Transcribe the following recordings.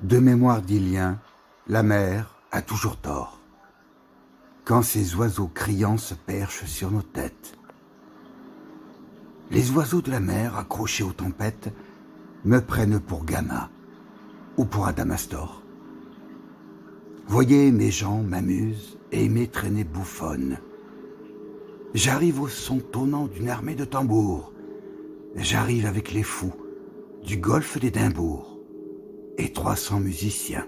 De mémoire d'Ilien, la mer a toujours tort. Quand ces oiseaux criants se perchent sur nos têtes. Les oiseaux de la mer, accrochés aux tempêtes, me prennent pour Gama ou pour Adamastor. Voyez, mes gens m'amusent et mes traînées bouffonnent. J'arrive au son tonnant d'une armée de tambours. J'arrive avec les fous du golfe d'Édimbourg et 300 musiciens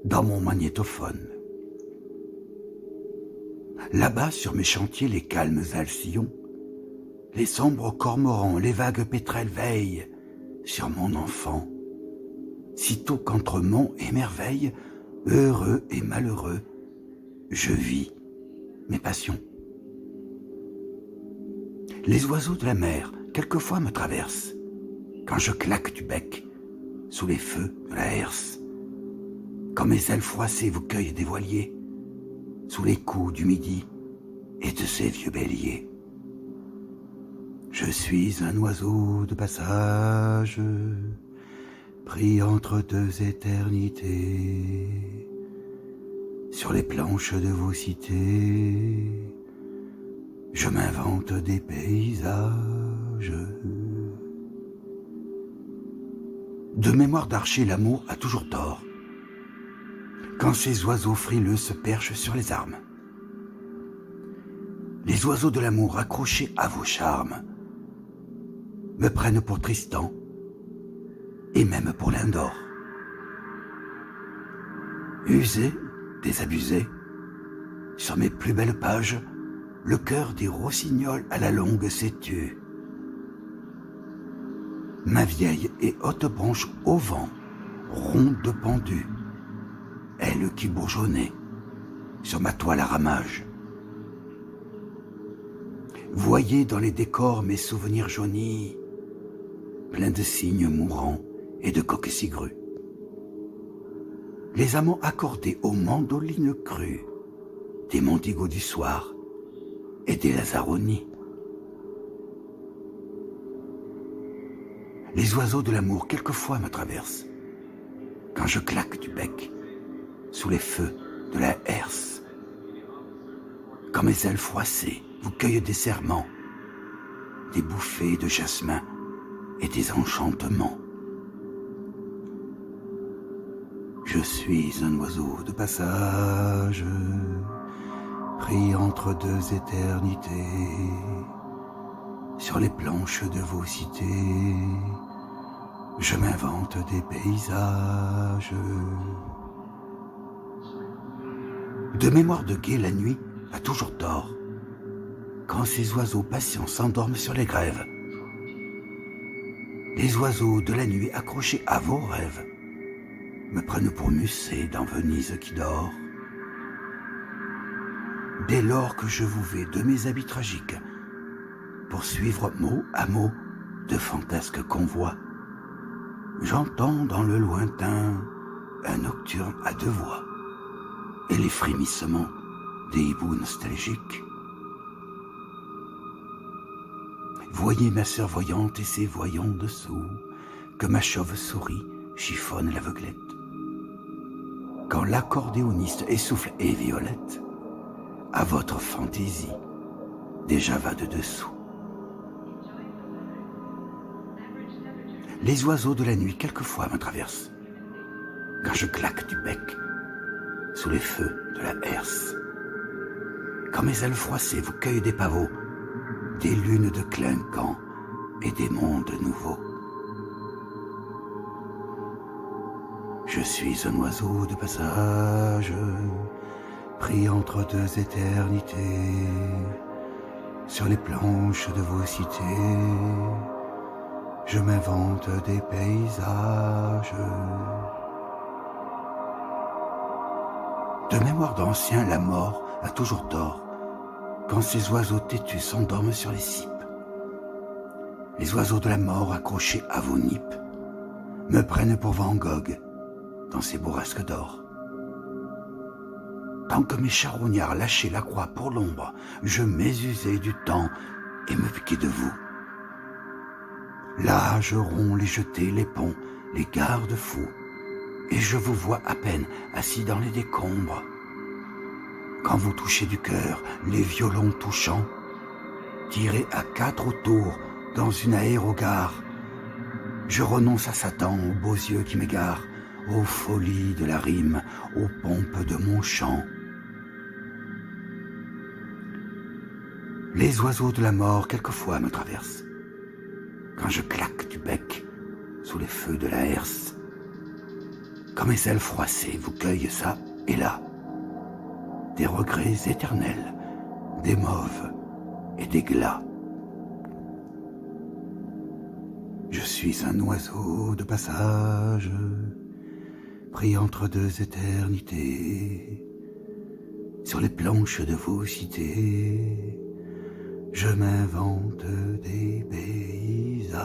dans mon magnétophone. Là-bas, sur mes chantiers, les calmes alcillons, les sombres cormorans, les vagues pétrels veillent sur mon enfant. Sitôt qu'entre monts et merveilles, heureux et malheureux, je vis mes passions. Les oiseaux de la mer, quelquefois me traversent, quand je claque du bec, sous les feux de la herse. Quand mes ailes froissées vous cueillent des voiliers, sous les coups du midi et de ces vieux béliers. Je suis un oiseau de passage, pris entre deux éternités, sur les planches de vos cités, je m'invente des paysages. De mémoire d'archer, l'amour a toujours tort, quand ces oiseaux frileux se perchent sur les armes. Les oiseaux de l'amour accrochés à vos charmes me prennent pour Tristan et même pour Lindor. Usé, désabusé, sur mes plus belles pages, le cœur des rossignols à la longue s'est tu. Ma vieille et haute branche au vent, ronde pendue, elle qui bourgeonnait sur ma toile à ramage. Voyez dans les décors mes souvenirs jaunis, pleins de cygnes mourants et de coqs cigrues. Les amants accordés aux mandolines crues, des mondigos du soir et des lazaronis. Les oiseaux de l'amour quelquefois me traversent, quand je claque du bec sous les feux de la herse. Quand mes ailes froissées vous cueillent des serments, des bouffées de jasmin et des enchantements. Je suis un oiseau de passage, pris entre deux éternités, sur les planches de vos cités, je m'invente des paysages. De mémoire de guet, la nuit a toujours tort, quand ces oiseaux patients s'endorment sur les grèves. Les oiseaux de la nuit accrochés à vos rêves me prennent pour Musset dans Venise qui dort. Dès lors que je vous vais de mes habits tragiques, pour suivre mot à mot de fantasques convois, j'entends dans le lointain un nocturne à deux voix et les frémissements des hiboux nostalgiques. Voyez ma sœur voyante et ses voyants dessous, que ma chauve-souris chiffonne l'aveuglette. Quand l'accordéoniste essouffle et violette, à votre fantaisie déjà va de dessous. Les oiseaux de la nuit quelquefois me traversent, quand je claque du bec sous les feux de la herse. Quand mes ailes froissées vous cueillent des pavots, des lunes de clinquant et des mondes nouveaux. Je suis un oiseau de passage, pris entre deux éternités, sur les planches de vos cités, je m'invente des paysages. De mémoire d'ancien, la mort a toujours tort, quand ces oiseaux têtus s'endorment sur les cipes. Les oiseaux de la mort accrochés à vos nippes me prennent pour Van Gogh dans ces bourrasques d'or. Tant que mes charognards lâchaient la croix pour l'ombre, je mésusais du temps et me piquais de vous. Là, je romps les jetés, les ponts, les garde-fous, et je vous vois à peine assis dans les décombres. Quand vous touchez du cœur les violons touchants, tirés à 4 autour dans une aérogare, je renonce à Satan, aux beaux yeux qui m'égarent, aux folies de la rime, aux pompes de mon chant. Les oiseaux de la mort quelquefois me traversent, quand je claque du bec sous les feux de la herse. Quand mes ailes froissées vous cueillent ça et là, des regrets éternels, des mauves et des glas. Je suis un oiseau de passage, pris entre 2 éternités. Sur les planches de vos cités, je m'invente des paysages.